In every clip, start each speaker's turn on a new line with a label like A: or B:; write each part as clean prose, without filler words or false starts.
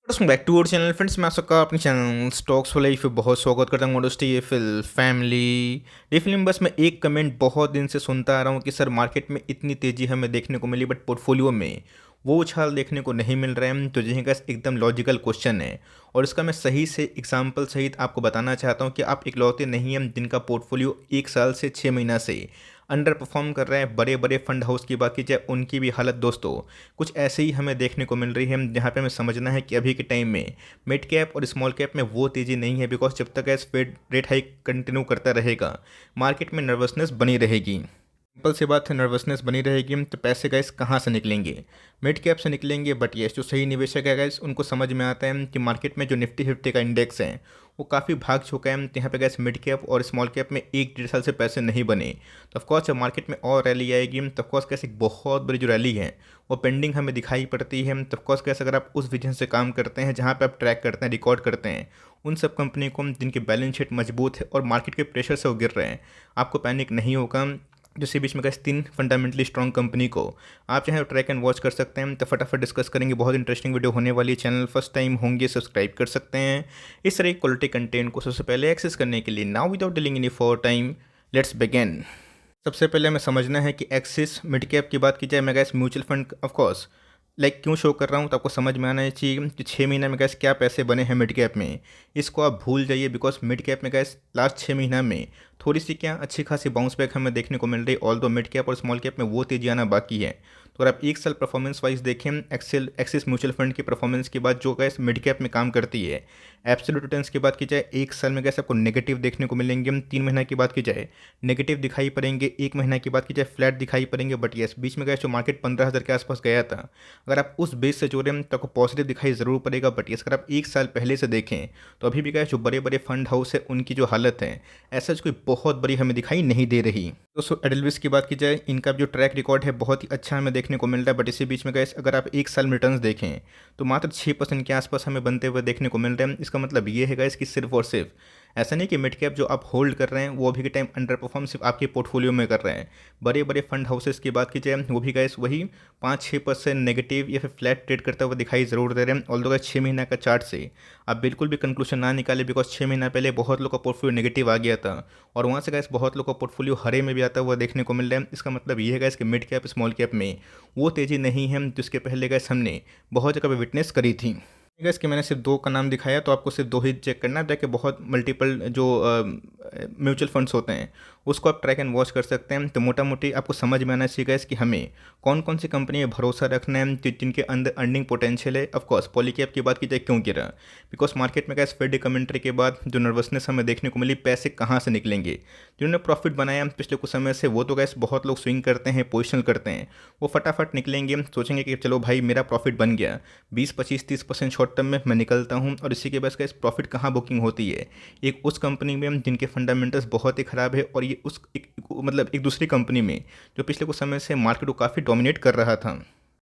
A: Welcome back to our channel friends. मैं आप सबका अपने चैनल स्टॉक्स वाले पे बहुत स्वागत करता हूँ। मोडोस्टी ये फिल फैमिली डेफिनेटली बस मैं एक कमेंट बहुत दिन से सुनता आ रहा हूँ कि सर मार्केट में इतनी तेज़ी हमें देखने को मिली बट पोर्टफोलियो में वो उछाल देखने को नहीं मिल रहा है। तो जी का एकदम लॉजिकल क्वेश्चन है और इसका मैं सही से एग्जाम्पल सहित आपको बताना चाहता हूँ कि आप इकलौते नहीं हैं जिनका पोर्टफोलियो 1 साल से 6 महीना से अंडर परफॉर्म कर रहे हैं। बड़े बड़े फंड हाउस की बात की जाए उनकी भी हालत दोस्तों कुछ ऐसे ही हमें देखने को मिल रही है, जहाँ पे हमें समझना है कि अभी के टाइम में मिड कैप और स्मॉल कैप में वो तेज़ी नहीं है बिकॉज जब तक फेड रेट हाइक कंटिन्यू करता रहेगा मार्केट में नर्वसनेस बनी रहेगी। सिंपल सी बात है, नर्वसनेस बनी रहेगी तो पैसे गैस कहाँ से निकलेंगे? मिड कैप से निकलेंगे। बट ये जो सही निवेशक है गैस उनको समझ में आता है कि मार्केट में जो निफ्टी फिफ्टी का इंडेक्स है वो काफ़ी भाग चुका है। तो यहाँ पे गैस मिड कैप और स्मॉल कैप में 1 डेढ़ साल से पैसे नहीं बने। तो ऑफकोर्स जब मार्केट में और रैली आएगी तो ऑफकोर्स कैसे एक बहुत बड़ी जो रैली है वो पेंडिंग हमें दिखाई पड़ती है। तो ऑफकोर्स कैसे अगर आप उस विजन से काम करते हैं जहाँ पे आप ट्रैक करते हैं, रिकॉर्ड करते हैं उन सब कंपनी को जिनकी बैलेंस शीट मजबूत है और मार्केट के प्रेशर से वो गिर रहे हैं, आपको पैनिक नहीं होगा। जिसके बीच में गैस 3 फंडामेंटली स्ट्रॉन्ग कंपनी को आप चाहे ट्रैक एंड वॉच कर सकते हैं। तो फटाफट डिस्कस करेंगे, बहुत इंटरेस्टिंग वीडियो होने वाली है। चैनल फर्स्ट टाइम होंगे सब्सक्राइब कर सकते हैं इस तरह क्वालिटी कंटेंट को सबसे पहले एक्सेस करने के लिए। Now without dealing any for time let's begin. सबसे पहले हमें समझना है कि एक्सिस मिड कैप की बात की जाए मैं gas mutual fund of course like क्यों शो कर रहा हूँ तो आपको समझ में आना चाहिए कि 6 महीना में गैस क्या पैसे बने हैं मिड कैप में। इसको आप भूल जाइए बिकॉज मिड कैप में गैस लास्ट 6 महीना में थोड़ी सी क्या अच्छी खासी बाउंस बैक हमें देखने को मिल रही है। ऑल दो मिड कैप और स्मॉल कैप में वो तेजी आना बाकी है। तो अगर आप 1 साल परफॉर्मेंस वाइज देखें एक्सिस म्यूचुअल फंड की परफॉर्मेंस के बाद जो गैस मिड कैप में काम करती है, एब्सोल्यूट रिटर्न्स की बात की जाए 1 साल में गैस आपको नेगेटिव देखने को मिलेंगे। 3 महीना की बात की जाए नेगेटिव दिखाई पड़ेंगे, 1 महीना की बात की जाए फ्लैट दिखाई पड़ेंगे। बट यस बीच में गए जो मार्केट 15,000 के आसपास गया था, अगर आप उस बेस से जोड़ें तो आपको पॉजिटिव दिखाई ज़रूर पड़ेगा। बट यस अगर आप 1 साल पहले से देखें तो अभी भी गए जो बड़े बड़े फंड हाउस है उनकी जो हालत है ऐसा कोई बहुत बड़ी हमें दिखाई नहीं दे रही। दोस्तों एडल्विस की बात की जाए इनका जो ट्रैक रिकॉर्ड है बहुत ही अच्छा हमें देखने को मिल रहा है। बट इसी बीच में गए अगर आप 1 साल में रिटर्न्स देखें तो मात्र 6% के आसपास हमें बनते हुए देखने को मिल रहे हैं। इसका मतलब ये है गैस कि सिर्फ और सिर्फ ऐसा नहीं कि मिड कैप जो आप होल्ड कर रहे हैं वो अभी के टाइम अंडर परफॉर्म सिर्फ आपके पोर्टफोलियो में कर रहे हैं। बड़े बड़े फंड हाउसेस की बात की जाए वो भी गैस वही 5-6% नेगेटिव या फिर फ्लैट ट्रेड करता हुआ दिखाई ज़रूर दे रहे हैं। ऑल दो गैस 6 महीना का चार्ट से आप बिल्कुल भी कंक्लूजन ना निकाले बिकॉज 6 महीना पहले बहुत लोग का पोर्टफोलियो नेगेटिव आ गया था और वहाँ से गैस बहुत लोग का पोर्टफोलियो हरे में भी आता हुआ देखने को मिल रहा है। इसका मतलब ये है गैस कि मिड कैप स्मॉल कैप में वो तेज़ी नहीं है जिसके पहले गैस हमने बहुत जगह पे विटनेस करी थी। गैस कि मैंने सिर्फ 2 का नाम दिखाया तो आपको सिर्फ 2 ही चेक करना है, जाके बहुत मल्टीपल जो म्यूचुअल फंड्स होते हैं उसको आप ट्रैक एंड वॉच कर सकते हैं। तो मोटा मोटी आपको समझ में आना चाहिए गैस कि हमें कौन कौन सी कंपनी में भरोसा रखना है जिनके अंदर अर्निंग पोटेंशियल है। ऑफकोर्स पॉलीकैब की बात की जाए क्यों गिरा, बिकॉज मार्केट में गैस फेड कमेंट्री के बाद जो नर्वसनेस हमें देखने को मिली पैसे कहाँ से निकलेंगे। जिन्होंने प्रॉफिट बनाया पिछले कुछ समय से वो तो गैस बहुत लोग स्विंग करते हैं, पोजिशनल करते हैं, वो फटाफट निकलेंगे, सोचेंगे कि चलो भाई मेरा प्रॉफिट बन गया 20-25-30% शॉर्ट टर्म में मैं निकलता हूँ। और इसी के बस गैस प्रॉफिट कहाँ बुकिंग होती है, एक उस कंपनी में जिनके फंडामेंटल्स बहुत ही ख़राब है और ये उस मतलब एक दूसरी कंपनी में जो पिछले कुछ समय से मार्केट को काफ़ी डोमिनेट कर रहा था।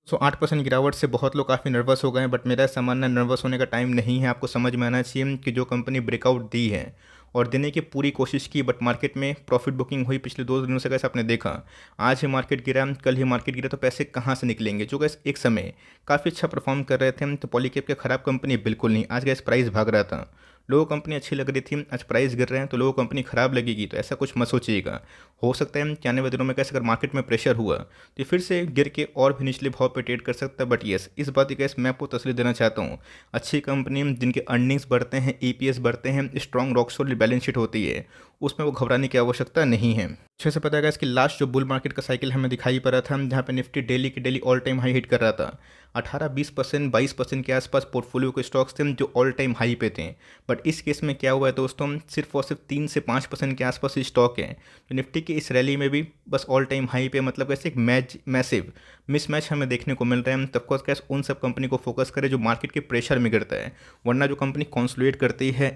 A: 8% गिरावट से बहुत लोग काफ़ी नर्वस हो गए हैं। बट मेरा सामान्य नर्वस होने का टाइम नहीं है। आपको समझ में आना चाहिए कि जो कंपनी ब्रेकआउट दी है और देने की पूरी कोशिश की बट मार्केट में प्रॉफिट बुकिंग हुई पिछले 2 दिनों से, कैसे आपने देखा आज ही मार्केट गिरा कल ही मार्केट गिरा, तो पैसे कहाँ से निकलेंगे। जो गैस एक समय काफ़ी अच्छा परफॉर्म कर रहे थे तो पॉलीकैब के खराब कंपनी बिल्कुल नहीं, आज गैस प्राइस भाग रहा था, लोगों कंपनी अच्छी लग रही थी, आज प्राइस गिर रहे हैं तो लोगों कंपनी खराब लगेगी, तो ऐसा कुछ मत सोचिएगा। हो सकता है कि आने वाले दिनों में कैसे अगर मार्केट में प्रेशर हुआ तो फिर से गिर के और भी निचले भाव पे ट्रेड कर सकता है। बट यस इस बात की कैसे मैं आपको तसल्ली देना चाहता हूँ, अच्छी कंपनी जिनके अर्निंग्स बढ़ते हैं, ईपीएस बढ़ते हैं, strong rock solid balance sheet होती है, उसमें वो घबराने की आवश्यकता नहीं है। अच्छे से पता है कि लास्ट जो बुल मार्केट का साइकिल हमें दिखाई पड़ा था जहाँ पे निफ्टी डेली की daily all time high hit कर रहा था, 18-20% 22% के आसपास पोर्टफोलियो के स्टॉक्स थे जो ऑल टाइम हाई पे थे। बट इस केस में क्या हुआ है दोस्तों, सिर्फ और सिर्फ 3 से 5% के आसपास ही स्टॉक है तो निफ्टी की इस रैली में भी बस ऑल टाइम हाई पे, मतलब कैसे एक मैसिव मिसमैच हमें देखने को मिल रहा है। तब कैसे उन सब कंपनी को फोकस करें जो मार्केट के प्रेशर में गिरता है, वरना जो कंपनी कॉन्सोलिडेट करती है,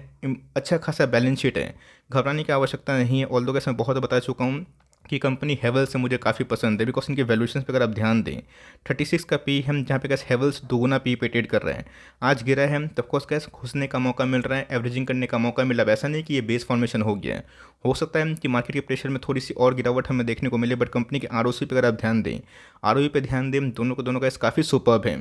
A: अच्छा खासा बैलेंस शीट है, घबराने की आवश्यकता नहीं है। ऑल दो कैसे मैं बहुत बता चुका हूँ कि कंपनी हेवल्स से मुझे काफ़ी पसंद है बिकॉज इनके वैल्यूएशन पे अगर आप ध्यान दें 36 का पी है जहाँ पे कैसे हेवल्स दोगुना पी पे ट्रेड कर रहे हैं, आज गिरा है तब कोर्स कैसे घुसने का मौका मिल रहा है, एवरेजिंग करने का मौका मिला। वैसा नहीं कि ये बेस फॉर्मेशन हो गया है, हो सकता है कि मार्केट के प्रेशर में थोड़ी सी और गिरावट हमें देखने को मिले। बट कंपनी के आरओसी पे अगर आप ध्यान दें, आरओई पे ध्यान दें, दोनों को दोनों का काफ़ी सुपर्ब है।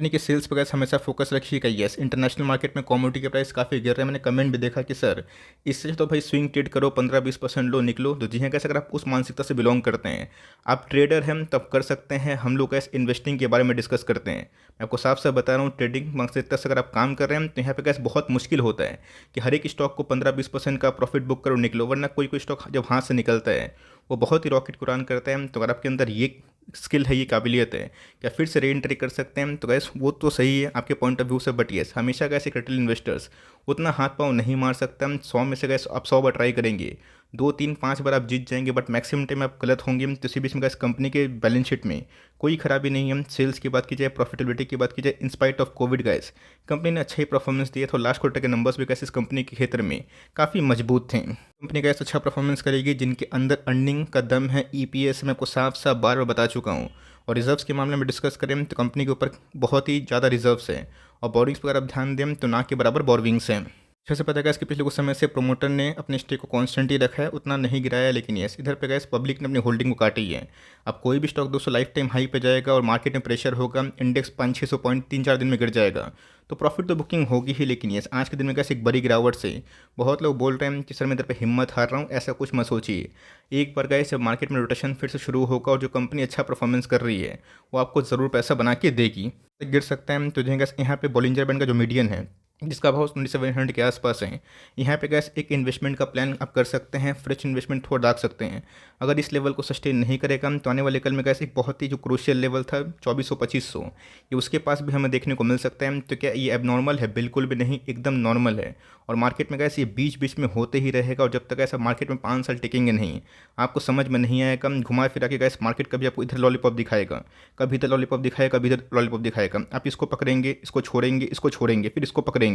A: कंपनी के सेल्स पे गैस हमेशा फोकस रखिएगा। यस, इंटरनेशनल मार्केट में कमोडिटी के प्राइस काफ़ी गिर रहे हैं। मैंने कमेंट भी देखा कि सर इससे तो भाई स्विंग ट्रेड करो, 15-20% लो निकलो। तो जी हाँ गैस, अगर आप उस मानसिकता से बिलोंग करते हैं, आप ट्रेडर हैं तब कर सकते हैं। हम लोग गैस इन्वेस्टिंग के बारे में डिस्कस करते हैं। मैं आपको साफ साफ बता रहा हूँ, ट्रेडिंग मानसिकता से अगर आप काम कर रहे हैं तो यहाँ पे गैस बहुत मुश्किल होता है कि हर एक स्टॉक को 15-20% का प्रॉफिट बुक करो निकलो, वरना कोई कोई स्टॉक जब हाथ से निकलता है वो बहुत ही रॉकेट को रन करता है। तो अगर आपके अंदर ये स्किल है, ये काबिलियत है, क्या फिर से री एंट्री कर सकते हैं, तो गैस वो तो सही है आपके पॉइंट ऑफ व्यू से। बट येस, हमेशा गैस एक रिटेल इन्वेस्टर्स उतना हाथ पाँव नहीं मार सकता। 100 में से गैस आप 100 बार ट्राई करेंगे, 2-3-5 बार आप जीत जाएंगे, बट मैक्सिमम टाइम आप गलत होंगे। तो इसी बीच में गैस कंपनी के बैलेंस शीट में कोई खराबी नहीं है। सेल्स की बात की जाए, प्रॉफिटेबिलिटी की बात की जाए, in spite of Covid gas company ने अच्छा ही परफॉर्मेंस दिया था। लास्ट क्वार्टर के नंबर्स भी गैस इस कंपनी के क्षेत्र में काफ़ी मजबूत थे। कंपनी गैस अच्छा परफॉर्मेंस करेगी जिनके अंदर अर्निंग का दम है। ईपीएस मैं आपको साफ साफ बार बार बता चुका हूँ। और रिजर्व्स के मामले में डिस्कस करें तो कंपनी के ऊपर बहुत ही ज़्यादा रिजर्व्स हैं, और बोरिंग्स पर अगर आप ध्यान दें तो ना के बराबर बोरविंग्स हैं। अच्छे से पता है कि पिछले कुछ समय से प्रोमोटर ने अपने स्टेक को कांस्टेंट ही रखा है, उतना नहीं गिराया। लेकिन यस, इधर पे गैस पब्लिक ने अपनी होल्डिंग को काटी है। अब कोई भी स्टॉक दोस्तों लाइफ टाइम हाई पे जाएगा और मार्केट में प्रेशर होगा, इंडेक्स 500-600 पॉइंट 3-4 दिन में गिर जाएगा, तो प्रॉफिट तो बुकिंग होगी ही। लेकिन यस, आज के दिन में गैस एक बड़ी गिरावट से बहुत लोग बोल रहे हैं कि सर मैं इधर पे हिम्मत हार रहा हूँ। ऐसा कुछ मत सोचिए। एक बार गैस जब मार्केट में रोटेशन फिर से शुरू होगा और जो कंपनी अच्छा परफॉर्मेंस कर रही है वो आपको ज़रूर पैसा बना के देगी। गिर सकता है तो जो गैस यहाँ पे बॉलिंजर बैंड का जो मीडियन है जिसका भाव 2700 के आसपास है, यहाँ पे गैस एक इन्वेस्टमेंट का प्लान आप कर सकते हैं। फ्रेश इन्वेस्टमेंट थोड़ा डाल सकते हैं। अगर इस लेवल को सस्टेन नहीं करेगा तो आने वाले कल में गैस एक बहुत ही जो क्रूशियल लेवल था 2400-2500, ये उसके पास भी हमें देखने को मिल सकता है। तो क्या ये एबनॉर्मल है? बिल्कुल भी नहीं, एकदम नॉर्मल है। और मार्केट में गैस ये बीच बीच में होते ही रहेगा, और जब तक ऐसा मार्केट में 5 साल टिकेंगे नहीं, आपको समझ में नहीं आएगा। घुमा फिरा के गैस मार्केट कभी आपको इधर लॉलीपॉप दिखाएगा, कभी इधर लॉलीपॉप दिखाएगा, कभी इधर लॉलीपॉप दिखाएगा। आप इसको पकड़ेंगे, इसको छोड़ेंगे, इसको छोड़ेंगे, फिर इसको पकड़ेंगे।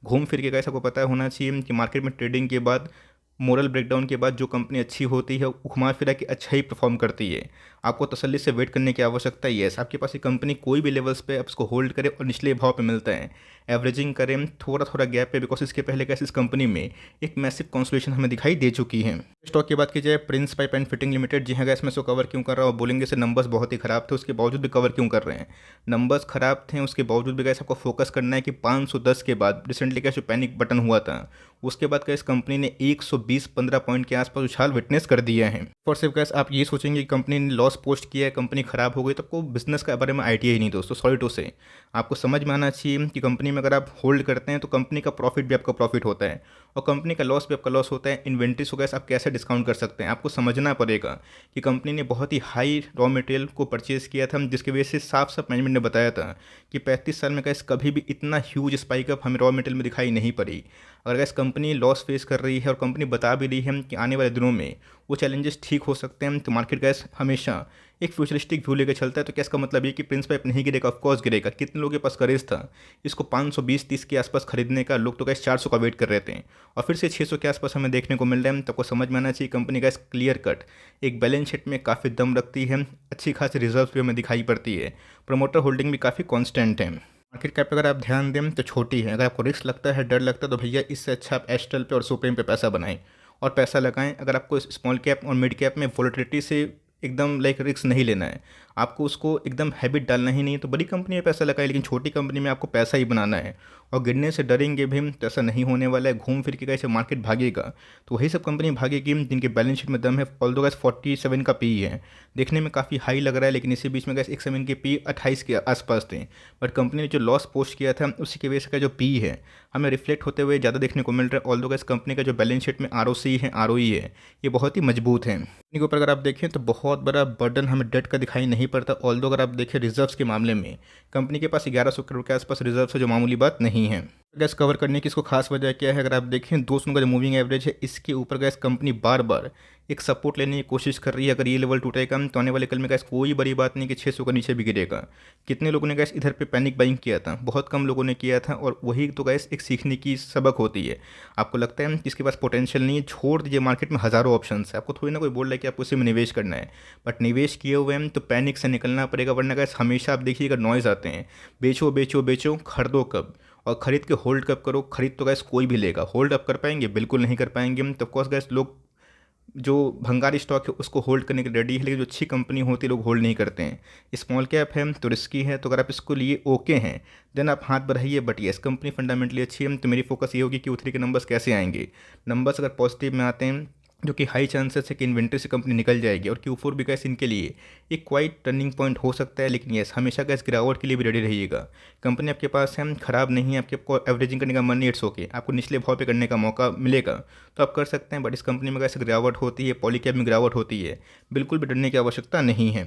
A: घूम फिर के गैस आपको पता होना चाहिए कि मार्केट में ट्रेडिंग के बाद, मोरल ब्रेकडाउन के बाद जो कंपनी अच्छी होती है वो घुमा फिरा के अच्छा ही परफॉर्म करती है। आपको तसल्ली से वेट करने की आवश्यकता है। यस, आपके पास ये कंपनी कोई भी लेवल्स पे आप इसको होल्ड करें और निचले भाव पे मिलता है, एवरेजिंग करें थोड़ा थोड़ा गैप पे, बिकॉज इसके पहले कैसे इस कंपनी में एक मैसिव कंसोलिडेशन हमें दिखाई दे चुकी है। स्टॉक की बात की जाए, Prince Pipe and Fitting Limited, जी हाँ गैस मैं इसको कवर क्यों कर रहा हूँ? बोलेंगे से नंबर्स बहुत ही खराब थे, उसके बावजूद भी कवर क्यों कर रहे हैं? नंबर्स खराब थे उसके बावजूद भी गैस आपको फोकस करना है कि 510 के बाद रिसेंटली कैसे पैनिक बटन हुआ था, उसके बाद गैस कंपनी ने 120-15 पॉइंट के आसपास उछाल विटनेस कर दिया है। और सिर्फ गैस आप ये सोचेंगे कि कंपनी ने लॉस पोस्ट किया है, कंपनी खराब हो गई, तो आपको बिजनेस के बारे में आइडिया ही नहीं दोस्तों। सॉरी टू से, आपको समझ में आना चाहिए कि कंपनी में अगर आप होल्ड करते हैं तो कंपनी का प्रॉफिट भी आपका प्रॉफिट होता है और कंपनी का लॉस भी आपका लॉस होता है। इन्वेंट्री को गैस आप कैसे डिस्काउंट कर सकते हैं? आपको समझना पड़ेगा कि कंपनी ने बहुत ही हाई रॉ मटेरियल को परचेज़ किया था, जिसकी वजह से साफ साफ मैनेजमेंट ने बताया था कि 35 साल में गैस कभी भी इतना ह्यूज स्पाइक अप हमें रॉ मटेरियल में दिखाई नहीं पड़ी। अगर गैस कंपनी लॉस फेस कर रही है और कंपनी बता भी रही है कि आने वाले दिनों में वो चैलेंजेस ठीक हो सकते हैं, तो मार्केट गैस हमेशा एक फ्यूचरिस्टिक व्यू लेकर चलता है। तो क्या इसका मतलब ये कि प्रिंस पाइप नहीं गिरेगा? ऑफकोर्स गिरेगा। कितने लोगों के पास करेज था इसको 520-30 के आसपास खरीदने का? लोग तो गैस 400 का वेट कर रहे थे और फिर से 600 के आसपास हमें देखने को मिल रहा है। तो आपको समझ में आना चाहिए कंपनी गैस क्लियर कट एक बैलेंस शीट में काफ़ी दम रखती है, अच्छी खासी रिजर्व भी हमें दिखाई पड़ती है, प्रमोटर होल्डिंग भी काफ़ी कॉन्स्टेंट है। मार्केट कैप अगर आप ध्यान दें तो छोटी है। अगर आपको रिस्क लगता है, डर लगता है, तो भैया इससे अच्छा आप एस्ट्रल पे और सुप्रीम पे पैसा बनाएं और पैसा लगाएं। अगर आपको स्मॉल कैप और मिड कैप में वोलेटिलिटी से एकदम लाइक रिस्क नहीं लेना है, आपको उसको एकदम हैबिट डालना ही नहीं है, तो बड़ी कंपनी में पैसा लगाए। लेकिन छोटी कंपनी में आपको पैसा ही बनाना है और गिरने से डरेंगे भी हम, तो ऐसा नहीं होने वाला है। घूम फिर के कैसे मार्केट भागेगा तो वही सब कंपनी भागेगी जिनके बैलेंस शीट में दम है। ऑल्दो गैस 47 का पी है, देखने में काफ़ी हाई लग रहा है, लेकिन इसी बीच में गैस एक समय के पी 28 के आसपास थे। बट कंपनी ने जो लॉस पोस्ट किया था उसी की वजह से का जो पी है हमें रिफ्लेक्ट होते हुए ज़्यादा देखने को मिल रहा है। ऑल्दो गैस कंपनी का जो बैलेंस शीट में ROC है, ROE है, ये बहुत ही मजबूत है। कंपनी के ऊपर अगर आप देखें तो बहुत बड़ा बर्डन हमें डेट का दिखाई नहीं पड़ता। ऑल्दो अगर आप देखें रिजर्व्स के मामले में कंपनी के पास 1100 करोड़ के आसपास रिजर्व्स है, जो मामूली बात नहीं है। गैस कवर करने की इसको खास वजह क्या है? अगर आप देखें 200 का जो मूविंग एवरेज है, इसके ऊपर गैस कंपनी बार बार एक सपोर्ट लेने की कोशिश कर रही है। अगर ये लेवल टूटेगा तो आने वाले कल में गैस कोई बड़ी बात नहीं कि 600 का नीचे भी गिरेगा। कितने लोगों ने गैस इधर पे पैनिक बाइंग किया था? बहुत कम लोगों ने किया था, और वही तो गैस एक सीखने की सबक होती है। आपको लगता है कि इसके पास पोटेंशियल नहीं है, छोड़ दीजिए। मार्केट में हज़ारों ऑप्शन है, आपको थोड़ी ना कोई बोल रहा है कि आपको उसी में निवेश करना है, बट निवेश किए हुए हैं तो पैनिक से निकलना पड़ेगा। वरना गैस हमेशा आप देखिएगा नॉइज़ आते हैं, बेचो बेचो बेचो, खरीदो कब और खरीद के होल्ड कब करो? खरीद तो गैस कोई भी लेगा, होल्ड अप कर पाएंगे? बिल्कुल नहीं कर पाएंगे। तो ऑफकोर्स गैस लोग जो भंगार स्टॉक है उसको होल्ड करने के रेडी है, लेकिन जो अच्छी कंपनी होती है लोग होल्ड नहीं करते हैं। स्मॉल कैप है तो रिस्की है, तो अगर आप इसको लिए ओके हैं देन आप हाथ बढ़ाइए। बट येस कंपनी फंडामेंटली अच्छी है, तो मेरी फोकस ये होगी कि Q3 के नंबर्स कैसे आएंगे। नंबर्स अगर पॉजिटिव में आते हैं जो कि हाई चांसेस है कि इन्वेंट्री से कंपनी निकल जाएगी, और Q4 भी गैस इनके लिए एक क्वाइट टर्निंग पॉइंट हो सकता है। लेकिन येस हमेशा गैस गिरावट के लिए भी रेडी रहिएगा। कंपनी आपके पास है, खराब नहीं है, आपको एवरेजिंग करने का मन नहीं, इट्स ओके, आपको निचले भाव पे करने का मौका मिलेगा तो आप कर सकते हैं। बट इस कंपनी में गैस गिरावट होती है, पॉलीकैब में गिरावट होती है, बिल्कुल भी डरने की आवश्यकता नहीं है।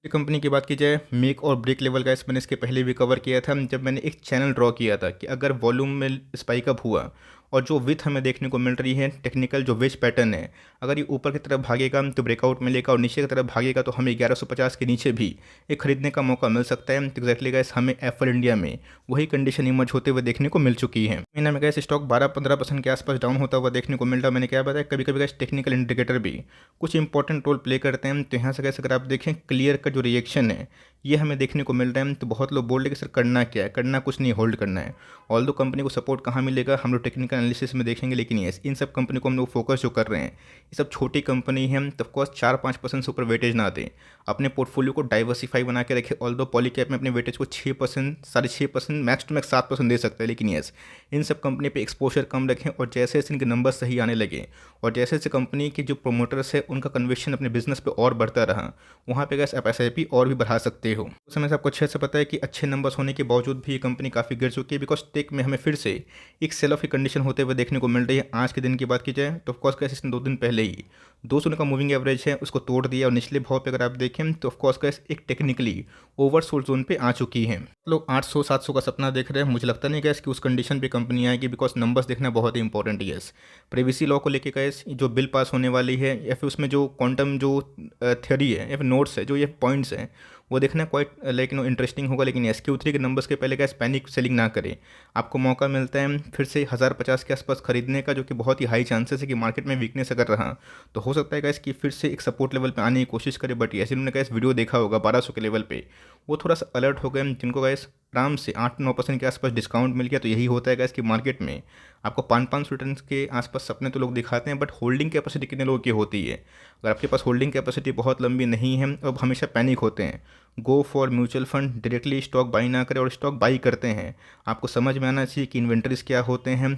A: कंपनी की बात की जाए मेक और ब्रेक लेवल गैस मैंने इसके पहले भी कवर किया था, जब मैंने एक चैनल ड्रॉ किया था कि अगर वॉल्यूम में स्पाइक अप हुआ और जो विथ हमें देखने को मिल रही है टेक्निकल जो वेज पैटर्न है, अगर ये ऊपर की तरफ भागेगा तो ब्रेकआउट मिलेगा और नीचे की तरफ भागेगा तो हमें 1150 के नीचे भी एक खरीदने का मौका मिल सकता है। तो एक्जैक्टली गैस हमें एफल इंडिया में वही कंडीशन इमर्ज होते हुए देखने को मिल चुकी है। महीना में गैस स्टॉक 12-15% के आसपास डाउन होता हुआ देखने को मिल रहा। मैंने क्या बताया, कभी कभी गैस टेक्निकल इंडिकेटर भी कुछ इंपॉर्टेंट रोल प्ले करते हैं। तो यहाँ से गैस अगर आप देखें क्लियर का जो रिएक्शन है ये हमें देखने को मिल रहा है। तो बहुत लोग बोल रहे कि सर करना क्या है, करना कुछ नहीं, होल्ड करना है। ऑल दो कंपनी को सपोर्ट कहाँ मिलेगा हम लोग टेक्निकल एनालिसिस में देखेंगे, लेकिन ये इन सब कंपनी को हम लोग फोकस जो कर रहे हैं ये सब छोटी कंपनी है, तो ऑफकोर्स 4-5% से ऊपर वेटेज ना दें। अपने पोर्टफोलियो को डाइवर्सिफाई बना के रखें। ऑल दो पॉलीकैप में अपने वेटेज को 6%, 6.5%, मैक्स टू मैक्स 7% दे सकते हैं। लेकिन यस इन सब कंपनी पे एक्सपोजर कम रखें, और जैसे जैसे इनके नंबर सही आने लगे और जैसे जैसे कंपनी के जो प्रोमोटर्स है उनका कन्विक्शन अपने बिजनेस पे और बढ़ता रहा, वहाँ पे गैस आप SIP और भी बढ़ा सकते हो। उस समय से आपको अच्छे से पता है कि अच्छे नंबर्स होने के बावजूद भी ये कंपनी काफ़ी गिर चुकी है, बिकॉज टेक में हमें फिर से एक सेल ऑफ की कंडीशन होते हुए देखने को मिल रही है। आज के दिन की बात की जाए तो ऑफकोर्स गैस इसने 2 दिन पहले ही 200 का मूविंग एवरेज है उसको तोड़ दिया, और निचले भाव पे अगर आप देखें तो ऑफकोर्स गैस एक टेक्निकली ओवरसोल्ड जोन पे आ चुकी है। लोग 800-700 का सपना देख रहे हैं, मुझे लगता नहीं गैस कि उस कंडीशन पे कंपनी आएगी, बिकॉज नंबर्स देखना बहुत ही इंपॉर्टेंट है। यस प्रिवेसी लॉ को लेके गैस जो बिल पास होने वाली है या फिर उसमें जो क्वांटम जो थ्योरी है या फिर नोट्स है, जो ये पॉइंट्स हैं वो देखना क्वाइट लाइक इंटरेस्टिंग होगा। लेकिन एस Q3 के नंबर्स के पहले गैस पैनिक सेलिंग ना करें। आपको मौका मिलता है फिर से 1050 के आसपास खरीदने का, जो कि बहुत ही हाई चांसेस है कि मार्केट में वीकनेस अगर रहा तो हो सकता है गैस कि फिर से एक सपोर्ट लेवल पे आने की कोशिश करे। बट ऐसे उन्होंने गैस वीडियो देखा होगा 1200 के लेवल पे, वो थोड़ा सा अलर्ट हो गए, जिनको गैस आराम से 8-9% के आसपास डिस्काउंट मिल गया। तो यही होता है गैस कि मार्केट में आपको 5-5 रिटर्न के आसपास सपने तो लोग दिखाते हैं, बट होल्डिंग कैपेसिटी कितने लोगों की होती है। अगर आपके पास होल्डिंग कैपेसिटी बहुत लंबी नहीं है और हमेशा पैनिक होते हैं, go for mutual fund, directly stock by ना करें। और स्टॉक बाई करते हैं आपको समझ में आना चाहिए कि इन्वेंटरीज क्या होते हैं,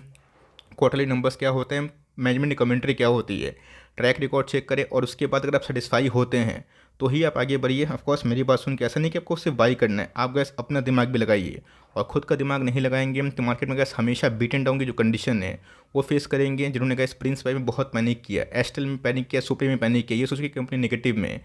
A: क्वार्टरली नंबर्स क्या होते हैं, मैनेजमेंट कमेंट्री क्या होती है, ट्रैक रिकॉर्ड चेक करें, और उसके बाद अगर आप सेटिस्फाई होते हैं तो ही आप आगे बढ़िए। ऑफकोर्स मेरी बात सुन के ऐसा नहीं कि आपको सिर्फ बाई करना है, आप गैस अपना दिमाग भी लगाइए। और खुद का दिमाग नहीं लगाएंगे तो मार्केट में गैस हमेशा बीट एंड डाउन की जो कंडीशन है वो फेस करेंगे। जिन्होंने गैस प्रिंस बाई में बहुत पैनिक किया, एस्टेल में पैनिक किया, सुपे में पैनिक किया, ये सोच के कंपनी नेगेटिव में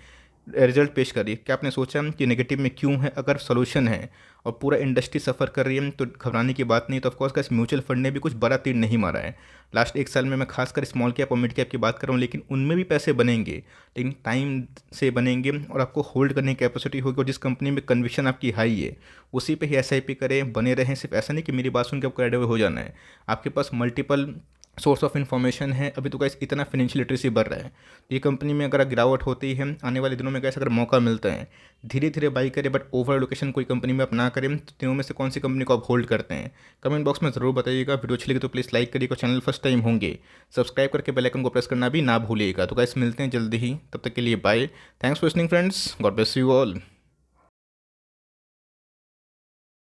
A: रिजल्ट पेश कर रही है। क्या आपने सोचा कि नेगेटिव में क्यों है? अगर सोल्यूशन है और पूरा इंडस्ट्री सफ़र कर रही है तो घबराने की बात नहीं। तो ऑफकोर्स का म्यूचुअल फंड ने भी कुछ बड़ा तीर नहीं मारा है लास्ट 1 साल में। मैं खासकर स्मॉल कैप और मिड कैप की बात कर रहा हूँ, लेकिन उनमें भी पैसे बनेंगे, लेकिन टाइम से बनेंगे और आपको होल्ड करने की कैपेसिटी होगी। और जिस कंपनी में कन्विक्शन आपकी हाई है उसी पे ही SIP करें, बने रहें। सिर्फ ऐसा नहीं कि मेरी बात सुन के आपको एडवे हो जाना है, आपके पास मल्टीपल सोर्स ऑफ इन्फॉर्मेशन है। अभी तो गैस इतना फाइनेंशियल लिटरेसी बढ़ रहा है, ये कंपनी में अगर गिरावट होती है आने वाले दिनों में गैस अगर मौका मिलता है धीरे धीरे बाई करें, बट ओवर लोकेशन कोई कंपनी में आप ना करें। तो तीनों में से कौन सी कंपनी को आप होल्ड करते हैं कमेंट बॉक्स में ज़रूर बताइएगा। वीडियो अच्छी लगी तो प्लीज़ लाइक करिएगा, चैनल फर्स्ट टाइम होंगे सब्सक्राइब करके बेल आइकन को प्रेस करना भी ना भूलिएगा। तो गैस मिलते हैं जल्दी ही, तब तक के लिए bye. Thanks for listening friends, God bless you all.